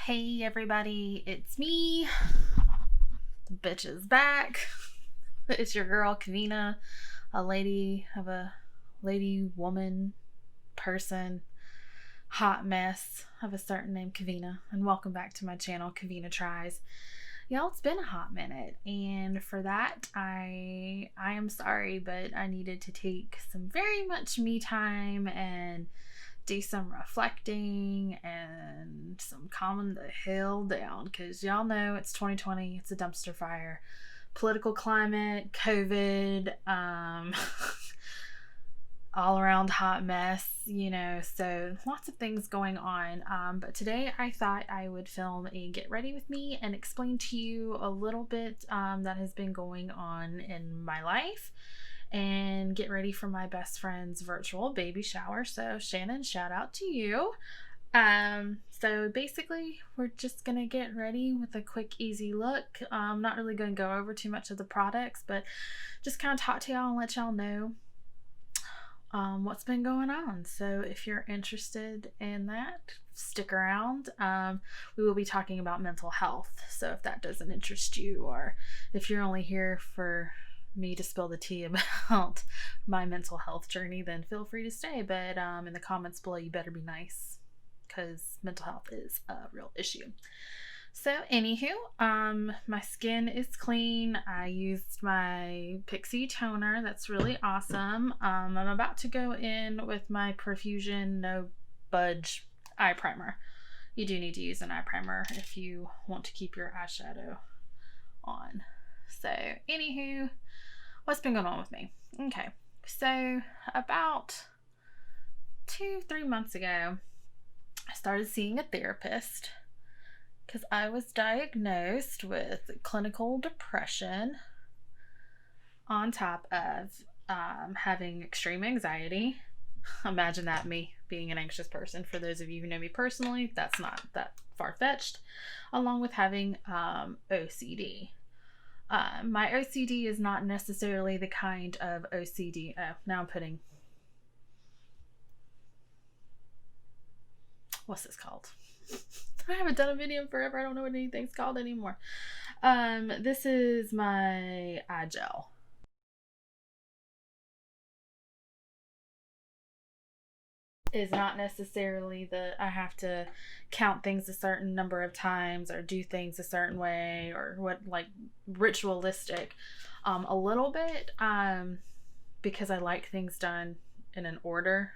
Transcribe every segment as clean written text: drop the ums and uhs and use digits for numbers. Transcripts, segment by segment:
Hey everybody, it's me. The bitch is back. It's your girl Kavina, a lady, woman, person, hot mess of a certain name Kavina, and welcome back to my channel, Kavina Tries. Y'all, it's been a hot minute, and for that, I am sorry, but I needed to take some very much me time and do some reflecting and some calming the hell down, because y'all know it's 2020, it's a dumpster fire. Political climate, COVID, all around hot mess, so lots of things going on. But today I thought I would film a get ready with me and explain to you a little bit that has been going on in my life and get ready for my best friend's virtual baby shower. So Shannon, shout out to you. So basically we're just gonna get ready with a quick easy look. I'm not really gonna go over too much of the products, but just kind of talk to y'all and let y'all know what's been going on. So if you're interested in that, stick around. We will be talking about mental health, so if that doesn't interest you, or if you're only here for me to spill the tea about my mental health journey, then feel free to stay. But in the comments below, you better be nice, because mental health is a real issue. So anywho, my skin is clean. I used my Pixie toner. That's really awesome. I'm about to go in with my Profusion No Budge eye primer. You do need to use an eye primer if you want to keep your eyeshadow on. So anywho, what's been going on with me? Okay, so about 2-3 months ago, I started seeing a therapist because I was diagnosed with clinical depression on top of having extreme anxiety. Imagine that, me being an anxious person. For those of you who know me personally, that's not that far-fetched. Along with having OCD. My OCD is not necessarily the kind of OCD. Oh, now I'm putting... What's this called? I haven't done a video in forever. I don't know what anything's called anymore. This is my eye gel. Is not necessarily I have to count things a certain number of times or do things a certain way or what, like ritualistic. A little bit, because I like things done in an order,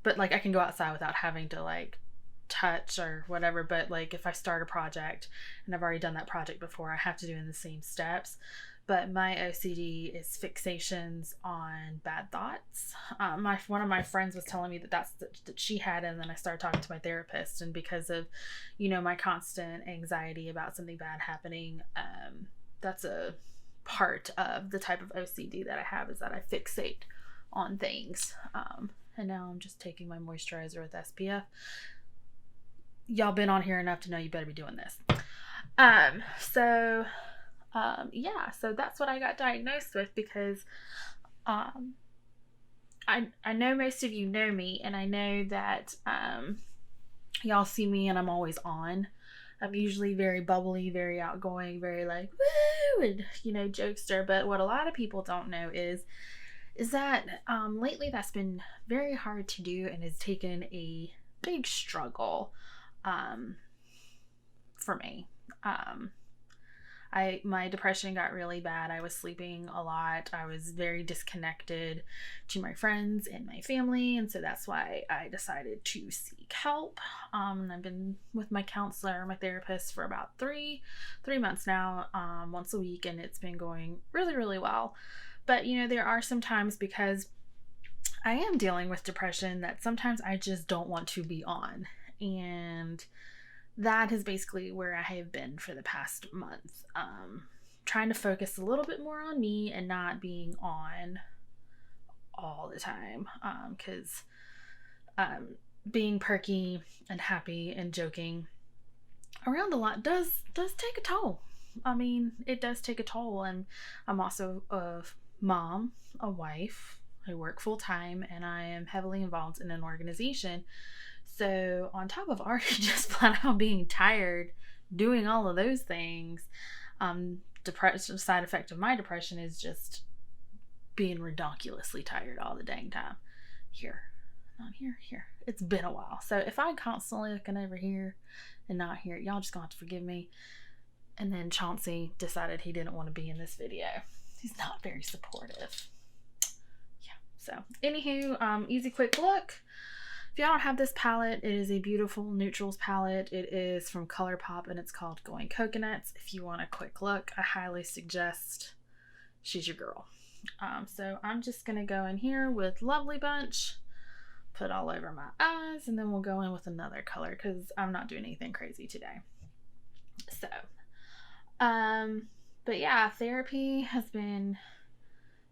but like I can go outside without having to like touch or whatever. But like if I start a project and I've already done that project before, I have to do in the same steps. But my OCD is fixations on bad thoughts. One of my friends was telling me that she had it, and then I started talking to my therapist, and because of my constant anxiety about something bad happening, that's a part of the type of OCD that I have, is that I fixate on things. And now I'm just taking my moisturizer with SPF. Y'all been on here enough to know you better be doing this. So that's what I got diagnosed with, because I know most of you know me, and I know that y'all see me and I'm always on. I'm usually very bubbly, very outgoing, very like woo, and jokester. But what a lot of people don't know is that lately that's been very hard to do and has taken a big struggle for me. My depression got really bad. I was sleeping a lot. I was very disconnected to my friends and my family, and so that's why I decided to seek help. I've been with my counselor, my therapist, for about three months now, once a week, and it's been going really, really well. But there are some times, because I am dealing with depression, that sometimes I just don't want to be on, and that is basically where I have been for the past month. Trying to focus a little bit more on me and not being on all the time. Because being perky and happy and joking around a lot does take a toll. I mean, it does take a toll. And I'm also a mom, a wife. I work full time, and I am heavily involved in an organization. So on top of already just flat out being tired, doing all of those things, depression, side effect of my depression is just being redonkulously tired all the dang time. Here, not here, here. It's been a while. So if I'm constantly looking over here and not here, y'all just gonna have to forgive me. And then Chauncey decided he didn't want to be in this video. He's not very supportive. Yeah. So anywho, easy quick look. If y'all don't have this palette, it is a beautiful neutrals palette. It is from ColourPop and it's called Going Coconuts. If you want a quick look, I highly suggest she's your girl. So I'm just gonna go in here with Lovely Bunch, put all over my eyes, and then we'll go in with another color because I'm not doing anything crazy today. So, but yeah, therapy has been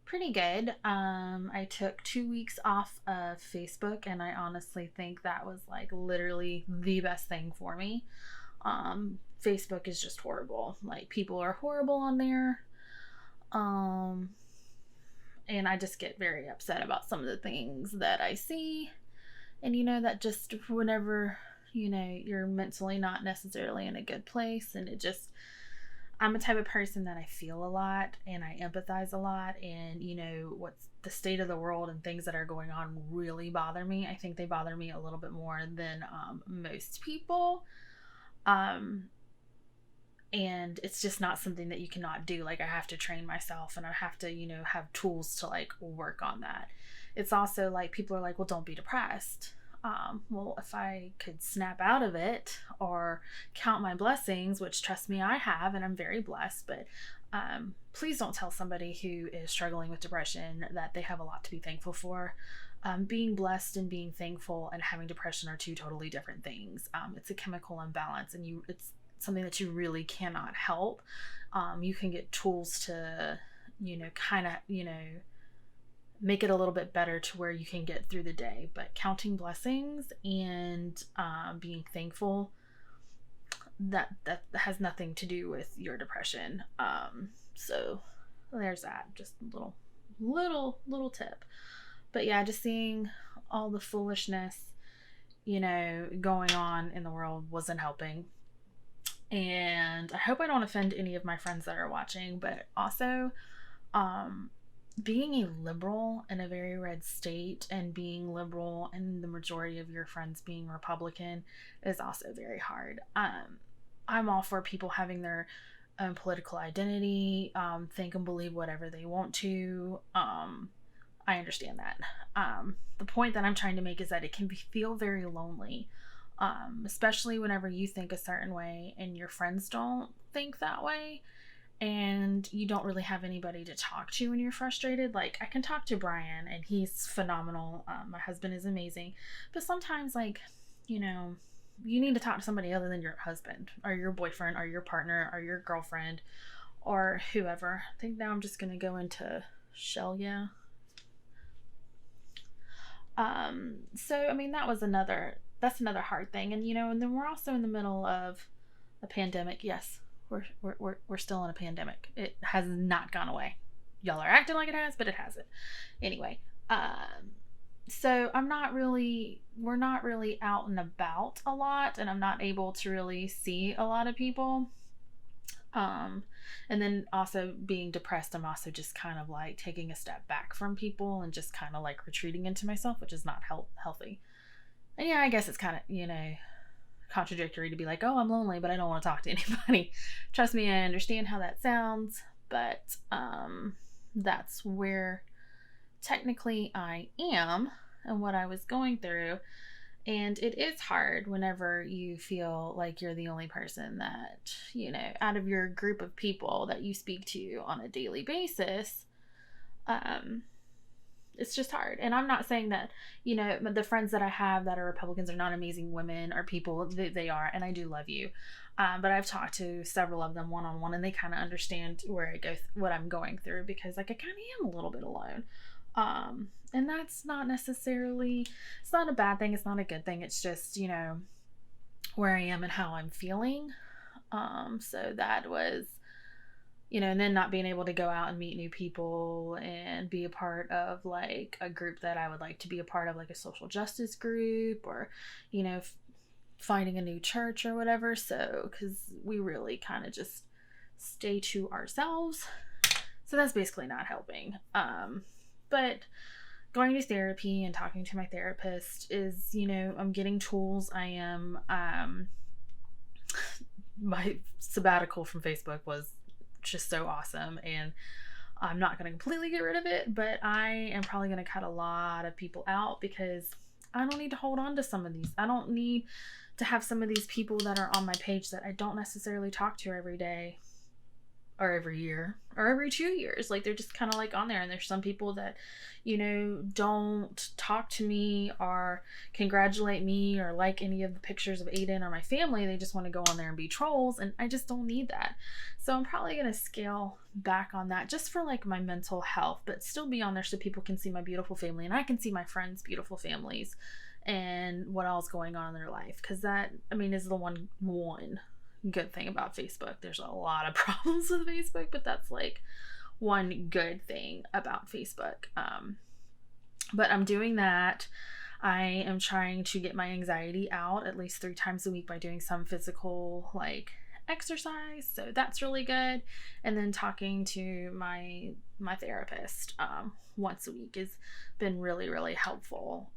pretty good. I took 2 weeks off of Facebook, and I honestly think that was like literally the best thing for me. Facebook is just horrible. Like, people are horrible on there. And I just get very upset about some of the things that I see. And that just whenever, you're mentally not necessarily in a good place, and I'm a type of person that I feel a lot and I empathize a lot, and what's the state of the world and things that are going on really bother me. I think they bother me a little bit more than most people. And it's just not something that you cannot do. Like, I have to train myself, and I have to, have tools to like work on that. It's also like, people are like, well, don't be depressed. Well, if I could snap out of it or count my blessings, which trust me, I have, and I'm very blessed, but please don't tell somebody who is struggling with depression that they have a lot to be thankful for. Being blessed and being thankful and having depression are two totally different things. It's a chemical imbalance, and it's something that you really cannot help. You can get tools to, kind of, make it a little bit better to where you can get through the day. But counting blessings and being thankful, that has nothing to do with your depression. So there's that. Just a little tip. But yeah, just seeing all the foolishness, going on in the world wasn't helping. And I hope I don't offend any of my friends that are watching, but also, being a liberal in a very red state and being liberal and the majority of your friends being Republican is also very hard. I'm all for people having their own political identity, think and believe whatever they want to. I understand that. The point that I'm trying to make is that it can feel very lonely. Especially whenever you think a certain way and your friends don't think that way, and you don't really have anybody to talk to when you're frustrated. Like, I can talk to Brian and he's phenomenal. My husband is amazing, but sometimes, like, you need to talk to somebody other than your husband or your boyfriend or your partner or your girlfriend or whoever. I think now I'm just gonna go into shell. Yeah. So I mean, that's another hard thing. And and then we're also in the middle of a pandemic. Yes, we're still in a pandemic. It has not gone away. Y'all are acting like it has, but it hasn't. Anyway, so we're not really out and about a lot, and I'm not able to really see a lot of people. And then also being depressed, I'm also just kind of like taking a step back from people and just kind of like retreating into myself, which is not healthy. And yeah, I guess it's kind of, contradictory to be like, oh, I'm lonely, but I don't want to talk to anybody. Trust me, I understand how that sounds, but that's where technically I am and what I was going through. And it is hard whenever you feel like you're the only person that, out of your group of people that you speak to on a daily basis. It's just hard. And I'm not saying that, the friends that I have that are Republicans are not amazing women or people. They are, and I do love you. But I've talked to several of them one-on-one, and they kind of understand what I'm going through, because like I kind of am a little bit alone. And that's not necessarily, it's not a bad thing. It's not a good thing. It's just, where I am and how I'm feeling. So that was and then not being able to go out and meet new people and be a part of like a group that I would like to be a part of, like a social justice group, or, finding a new church or whatever. So, because we really kind of just stay to ourselves. So that's basically not helping. But going to therapy and talking to my therapist is, I'm getting tools. I am, my sabbatical from Facebook was just so awesome, and I'm not going to completely get rid of it, but I am probably going to cut a lot of people out because I don't need to hold on to some of these. I don't need to have some of these people that are on my page that I don't necessarily talk to every day or every year or every 2 years. Like, they're just kind of like on there, and there's some people that, don't talk to me or congratulate me or like any of the pictures of Aiden or my family. They just want to go on there and be trolls, and I just don't need that. So I'm probably going to scale back on that just for like my mental health, but still be on there so people can see my beautiful family and I can see my friends' beautiful families and what else going on in their life. Because that, is the one good thing about Facebook. There's a lot of problems with Facebook, but that's like one good thing about Facebook. But I'm doing that. I am trying to get my anxiety out at least 3 times a week by doing some physical like exercise. So that's really good. And then talking to my therapist once a week has been really, really helpful.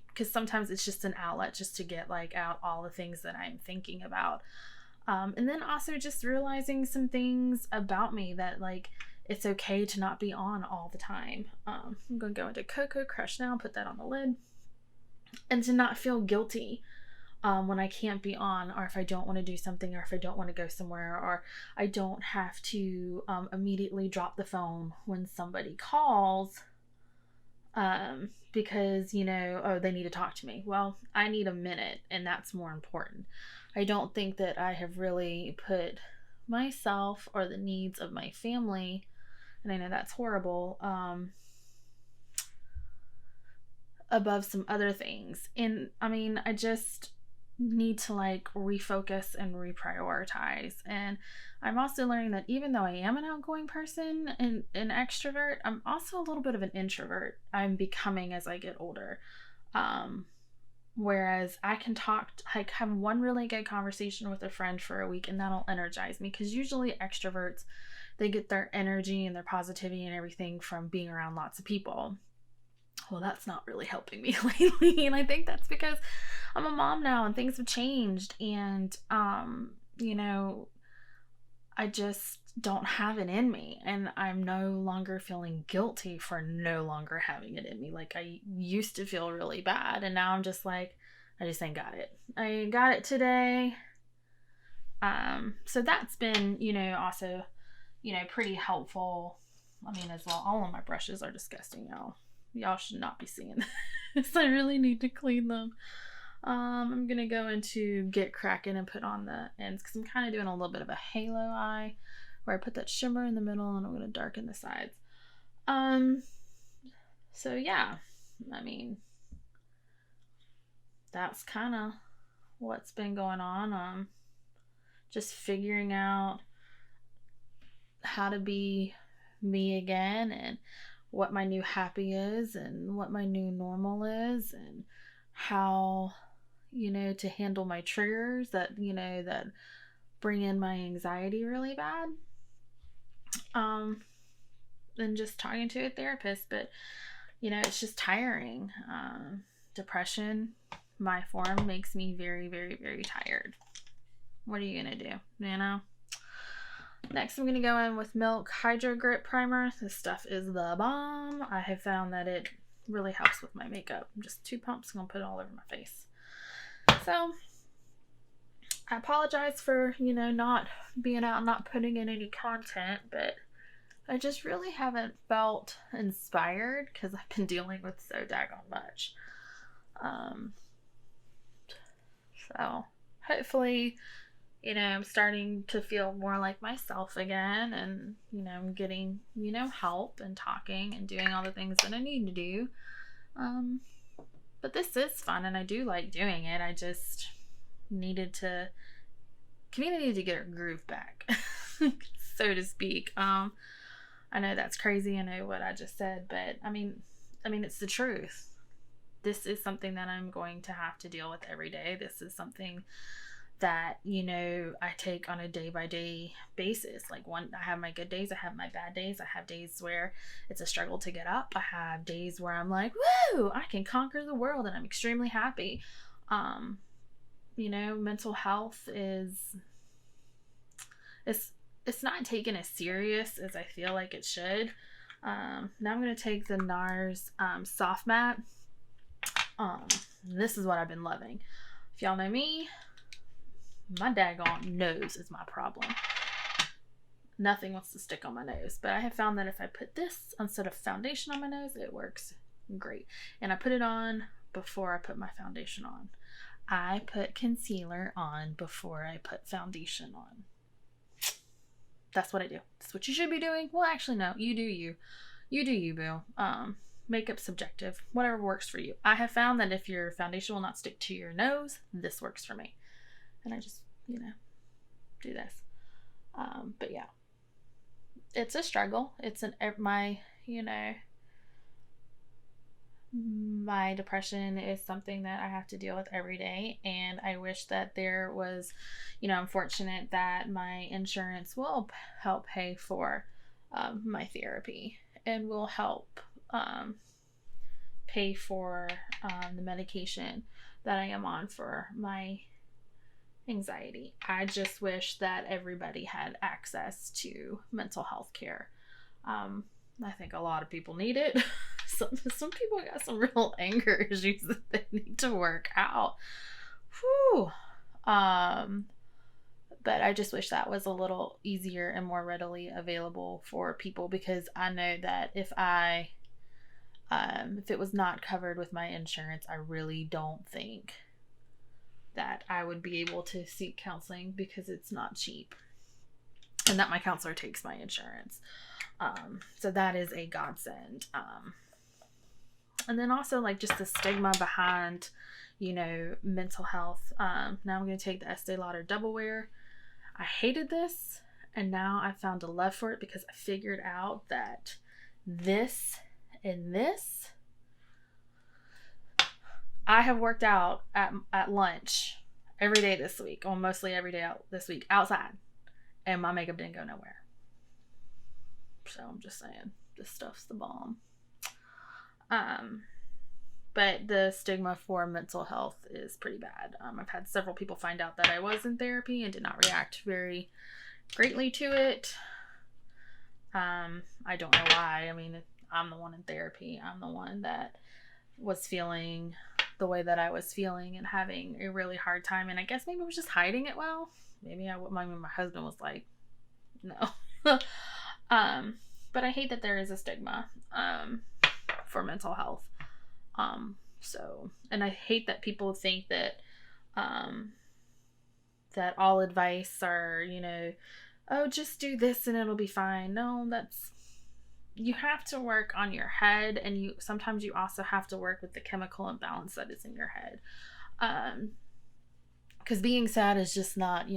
Because sometimes it's just an outlet just to get like out all the things that I'm thinking about. And then also just realizing some things about me that like it's okay to not be on all the time. I'm going to go into Cocoa Crush now, put that on the lid. And to not feel guilty when I can't be on, or if I don't want to do something, or if I don't want to go somewhere, or I don't have to immediately drop the phone when somebody calls because, they need to talk to me. Well, I need a minute, and that's more important. I don't think that I have really put myself or the needs of my family, and I know that's horrible, above some other things. And I just need to like refocus and reprioritize. And I'm also learning that even though I am an outgoing person and an extrovert, I'm also a little bit of an introvert. I'm becoming as I get older. Whereas I can have one really good conversation with a friend for a week and that'll energize me, because usually extroverts, they get their energy and their positivity and everything from being around lots of people. Well, that's not really helping me lately, and I think that's because I'm a mom now and things have changed, and I just don't have it in me, and I'm no longer feeling guilty for no longer having it in me. Like, I used to feel really bad, and now I'm just like, I just ain't got it. I ain't got it today. So that's been, also, pretty helpful. As well, all of my brushes are disgusting, y'all. Y'all should not be seeing this. I really need to clean them. I'm gonna go into Get Crackin' and put on the ends, because I'm kind of doing a little bit of a halo eye where I put that shimmer in the middle and I'm gonna darken the sides. So yeah, that's kind of what's been going on. Just figuring out how to be me again, and what my new happy is, and what my new normal is, and how, to handle my triggers that, that bring in my anxiety really bad. And just talking to a therapist, but, it's just tiring. Depression, my form, makes me very, very, very tired. What are you going to do, Next, I'm going to go in with Milk Hydro Grip Primer. This stuff is the bomb. I have found that it really helps with my makeup. Just 2 pumps, I'm going to put it all over my face. So, I apologize for, not being out, not putting in any content, but I just really haven't felt inspired because I've been dealing with so daggone much. So, hopefully, I'm starting to feel more like myself again, and, I'm getting, help and talking and doing all the things that I need to do. But this is fun and I do like doing it. I just needed to get our groove back. so to speak. I know that's crazy. I know what I just said, but I mean, it's the truth. This is something that I'm going to have to deal with every day. This is something that, I take on a day by day basis. Like, I have my good days, I have my bad days. I have days where it's a struggle to get up. I have days where I'm like, woo, I can conquer the world, and I'm extremely happy. Mental health it's not taken as serious as I feel like it should. Now I'm going to take the NARS soft matte. This is what I've been loving. If y'all know me, my daggone nose is my problem. Nothing wants to stick on my nose, but I have found that if I put this instead of foundation on my nose, it works great. And I put it on before I put my foundation on. I put concealer on before I put foundation on. That's what I do. That's what you should be doing. Well, actually, no. You do you. You do you, boo. Makeup's subjective. Whatever works for you. I have found that if your foundation will not stick to your nose, this works for me. And I just, do this. But yeah. It's a struggle. It's my depression is something that I have to deal with every day, and I wish that there was, I'm fortunate that my insurance will help pay for my therapy and will help pay for the medication that I am on for my anxiety. I just wish that everybody had access to mental health care. I think a lot of people need it. Some people got some real anger issues that they need to work out. Whew. But I just wish that was a little easier and more readily available for people, because I know that if it was not covered with my insurance, I really don't think that I would be able to seek counseling, because it's not cheap, and that my counselor takes my insurance. So that is a godsend. And then also, like, just the stigma behind, mental health. Now I'm going to take the Estee Lauder Double Wear. I hated this, and now I found a love for it, because I figured out that this and this, I have worked out at lunch every day this week, or mostly every day this week, outside, and my makeup didn't go nowhere. So I'm just saying, this stuff's the bomb. But the stigma for mental health is pretty bad. I've had several people find out that I was in therapy and did not react very greatly to it. I don't know why. I mean, I'm the one in therapy. I'm the one that was feeling the way that I was feeling and having a really hard time. And I guess maybe I was just hiding it well. Maybe my husband was like, no. But I hate that there is a stigma for mental health. And I hate that people think that that all advice are, oh, just do this and it'll be fine. No, you have to work on your head, and sometimes you also have to work with the chemical imbalance that is in your head. Because being sad is just not,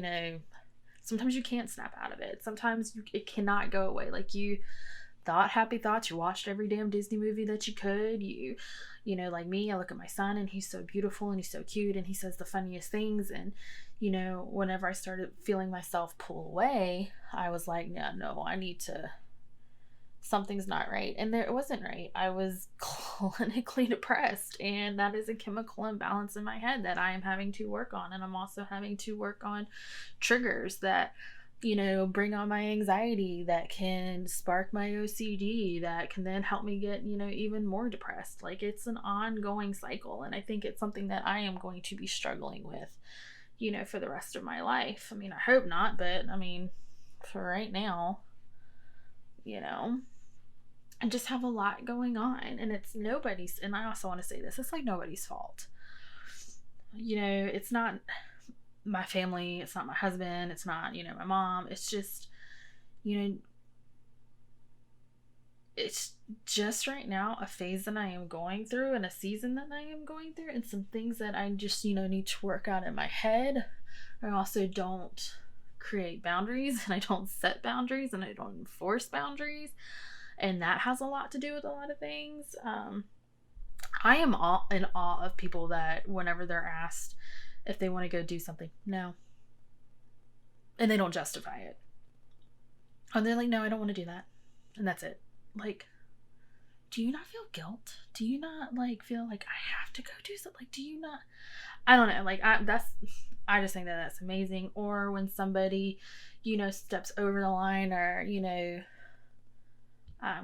sometimes you can't snap out of it. Sometimes it cannot go away. Like, you thought happy thoughts, you watched every damn Disney movie that you could, like me, I look at my son and he's so beautiful and he's so cute and he says the funniest things, and whenever I started feeling myself pull away, I was like, no, something's not right. And it wasn't right. I was clinically depressed, and that is a chemical imbalance in my head that I am having to work on. And I'm also having to work on triggers that bring on my anxiety, that can spark my OCD, that can then help me get, even more depressed. Like, it's an ongoing cycle. And I think it's something that I am going to be struggling with, for the rest of my life. I mean, I hope not, but for right now, I just have a lot going on, and it's nobody's, and I also want to say this, it's like nobody's fault. It's not my family, it's not my husband, it's not, my mom, it's just, it's just right now a phase that I am going through, and a season that I am going through, and some things that I just, need to work out in my head. I also don't create boundaries, and I don't set boundaries, and I don't enforce boundaries. And that has a lot to do with a lot of things. I am in awe of people that whenever they're asked if they want to go do something, no. And they don't justify it. And they're like, no, I don't want to do that. And that's it. Like, do you not feel guilt? Do you not like feel like I have to go do something? Like, do you not? I don't know. Like, I just think that that's amazing. Or when somebody, steps over the line, or,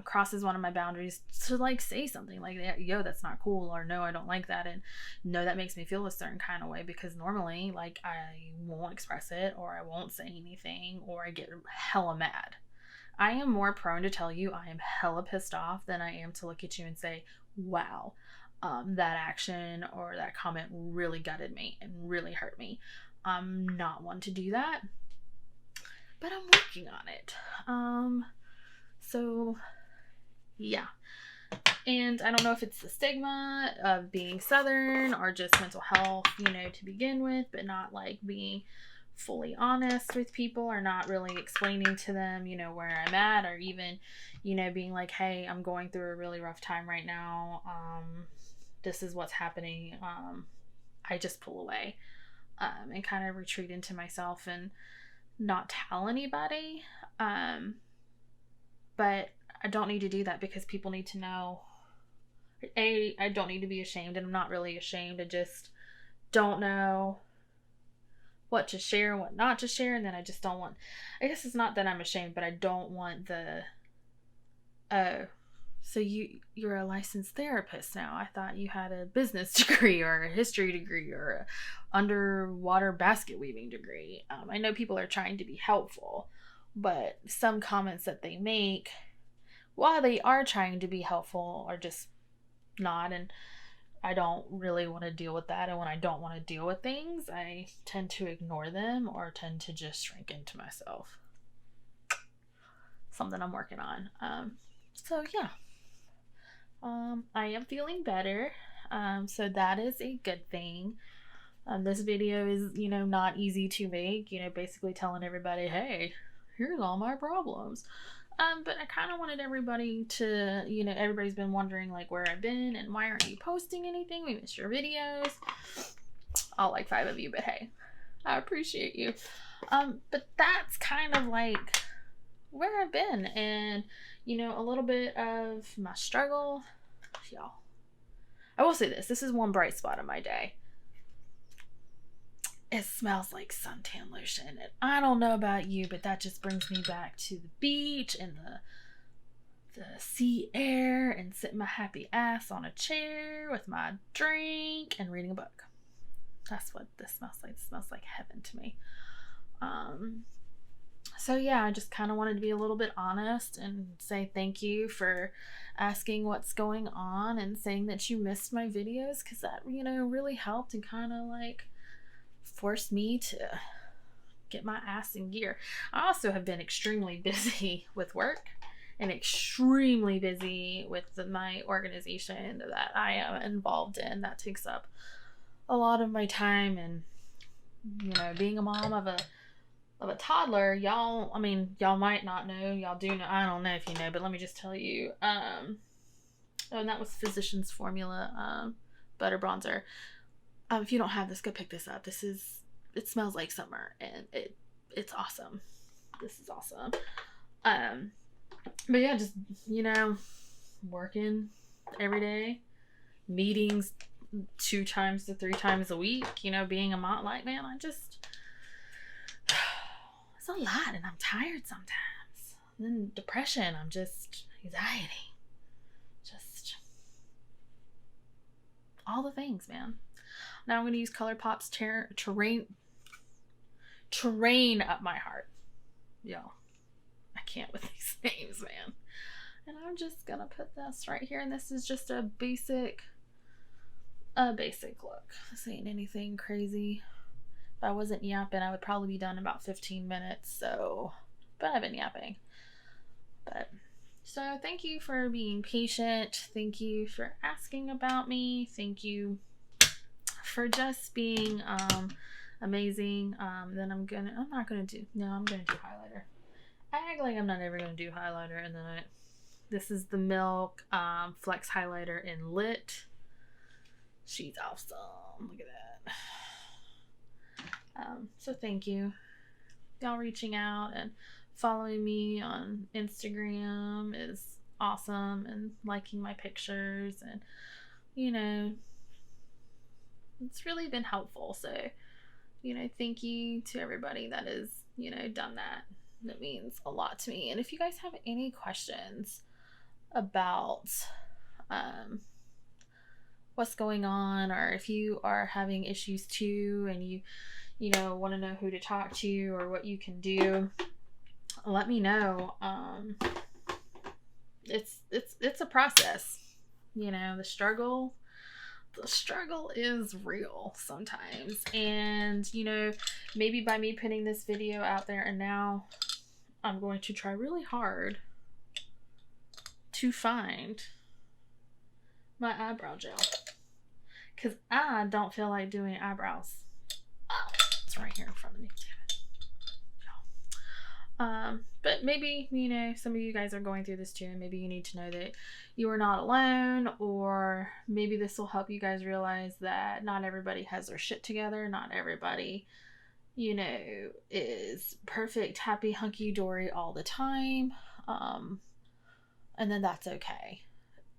crosses one of my boundaries, to like say something like, yo, that's not cool, or no, I don't like that, and no, that makes me feel a certain kind of way, because normally like I won't express it, or I won't say anything, or I get hella mad. I am more prone to tell you I am hella pissed off than I am to look at you and say, wow, that action or that comment really gutted me and really hurt me. I'm not one to do that, but I'm working on it. So yeah. And I don't know if it's the stigma of being Southern or just mental health, to begin with, but not like being fully honest with people, or not really explaining to them, where I'm at, or even, being like, hey, I'm going through a really rough time right now. This is what's happening. I just pull away, and kind of retreat into myself and not tell anybody. But I don't need to do that, because people need to know. I don't need to be ashamed, and I'm not really ashamed. I just don't know what to share and what not to share, and then I just don't want, I guess it's not that I'm ashamed, but I don't want the, oh, so you're a licensed therapist now. I thought you had a business degree or a history degree or a underwater basket weaving degree. I know people are trying to be helpful, but some comments that they make, while they are trying to be helpful, are just not, and I don't really want to deal with that. And when I don't want to deal with things, I tend to ignore them or tend to just shrink into myself. Something I'm working on. So yeah. I am feeling better. So that is a good thing. This video is, not easy to make, basically telling everybody, hey, here's all my problems. But I kind of wanted everybody to, everybody's been wondering like where I've been and why aren't you posting anything? We missed your videos. All like 5 of you, but hey, I appreciate you. But that's kind of like where I've been, and, a little bit of my struggle. Y'all, I will say this is one bright spot of my day. It smells like suntan lotion, and I don't know about you, but that just brings me back to the beach and the sea air, and sitting my happy ass on a chair with my drink and reading a book. That's what this smells like. It smells like heaven to me. So yeah, I just kind of wanted to be a little bit honest and say thank you for asking what's going on and saying that you missed my videos, because that, really helped and kind of like forced me to get my ass in gear. I also have been extremely busy with work and extremely busy with my organization that I am involved in. That takes up a lot of my time, and being a mom of a toddler, y'all might not know, y'all do know, I don't know if you know, but let me just tell you, and that was Physicians Formula butter bronzer. If you don't have this, go pick this up. It smells like summer, and it's awesome. This is awesome. But yeah, just, working every day, meetings 2 times to 3 times a week, being a mom, like, man, it's a lot, and I'm tired sometimes. And then depression, I'm just anxiety. Just all the things, man. Now I'm going to use ColourPop's terrain up my heart. Yo, I can't with these names, man. And I'm just going to put this right here, and this is just a basic look. This ain't anything crazy. If I wasn't yapping, I would probably be done in about 15 minutes, so, but I've been yapping. So thank you for being patient. Thank you for asking about me. Thank you for just being amazing. Then I'm not gonna do highlighter. I act like I'm not ever gonna do highlighter, and then this is the Milk Flex Highlighter in Lit. She's awesome. Look at that. So thank you, y'all reaching out and following me on Instagram is awesome, and liking my pictures, and you know, it's really been helpful. So, you know, thank you to everybody that has, you know, done that. That means a lot to me. And if you guys have any questions about what's going on, or if you are having issues too, and you know, want to know who to talk to or what you can do, let me know. It's a process. You know, the struggle is real sometimes. And, you know, maybe by me putting this video out there, and now I'm going to try really hard to find my eyebrow gel, because I don't feel like doing eyebrows. Oh, it's right here in front of me. Damn it. But maybe, you know, some of you guys are going through this too, and maybe you need to know that you are not alone, or maybe this will help you guys realize that not everybody has their shit together. Not everybody, you know, is perfect, happy, hunky-dory all the time. And then that's okay.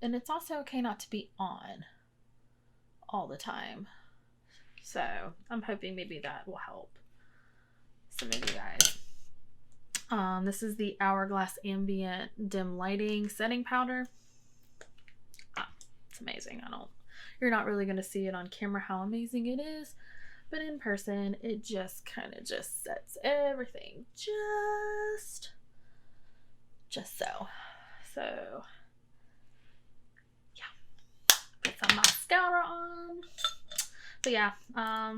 And it's also okay not to be on all the time. So I'm hoping maybe that will help some of you guys. This is the Hourglass Ambient Dim Lighting Setting Powder. It's amazing. You're not really going to see it on camera how amazing it is, but in person, it just kind of just sets everything just so. So, yeah. Put some mascara on. But yeah, I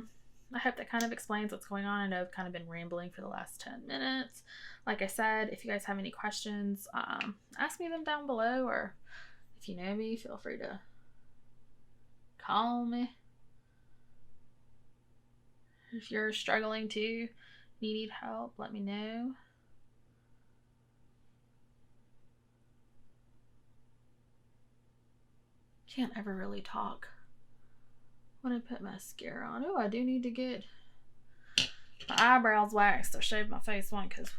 hope that kind of explains what's going on. I know I've kind of been rambling for the last 10 minutes. Like I said, if you guys have any questions, ask me them down below, or if you know me, feel free to call me. If you're struggling too, need help, let me know. Can't ever really talk when I put mascara on. Oh, I do need to get my eyebrows waxed or shave my face one, because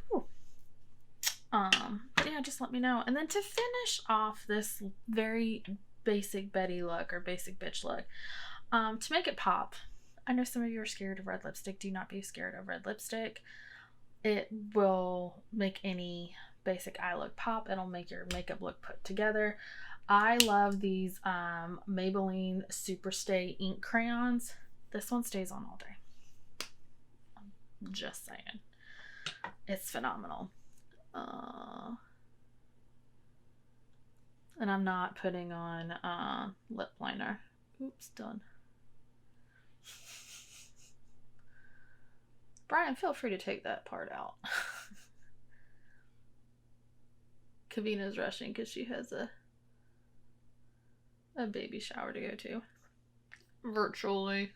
yeah, just let me know. And then to finish off this very basic Betty look, or basic bitch look, to make it pop, I know some of you are scared of red lipstick. Do not be scared of red lipstick. It will make any basic eye look pop. It'll make your makeup look put together. I love these Maybelline Superstay ink crayons. This one stays on all day. I'm just saying. It's phenomenal. And I'm not putting on lip liner. Oops, done. Brian, feel free to take that part out. Kavina's rushing because she has a baby shower to go to. Virtually.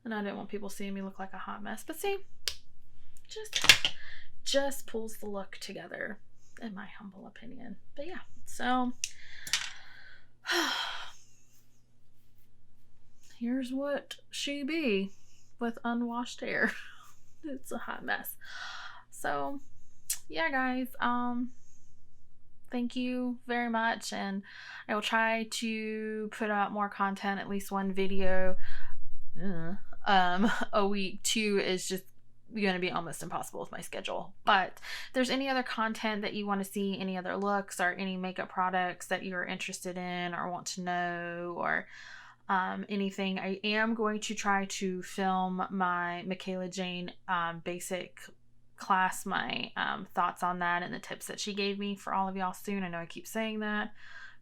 And I didn't want people seeing me look like a hot mess. But see, just pulls the look together, in my humble opinion. But yeah, so here's what she be with unwashed hair. It's a hot mess. So yeah, guys, thank you very much, and I will try to put out more content, at least one video a week. 2 is just going to be almost impossible with my schedule. But if there's any other content that you want to see, any other looks, or any makeup products that you're interested in or want to know, or anything, I am going to try to film my Michaela Jane basic class, my thoughts on that and the tips that she gave me for all of y'all soon. I know I keep saying that,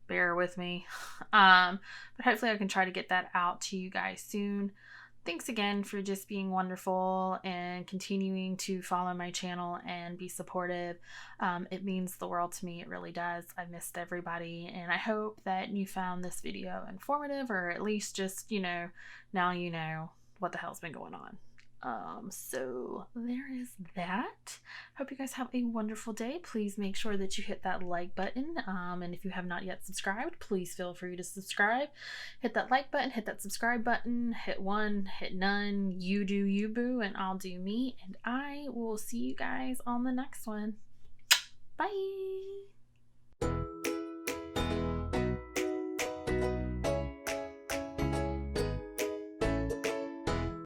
bear with me. But hopefully I can try to get that out to you guys soon. Thanks again for just being wonderful and continuing to follow my channel and be supportive. It means the world to me. It really does. I missed everybody, and I hope that you found this video informative, or at least just, you know, now you know what the hell's been going on. So there is that. Hope you guys have a wonderful day. Please make sure that you hit that like button. And if you have not yet subscribed, please feel free to subscribe. Hit that like button, hit that subscribe button, hit one, hit none. You do you, boo, and I'll do me. And I will see you guys on the next one. Bye.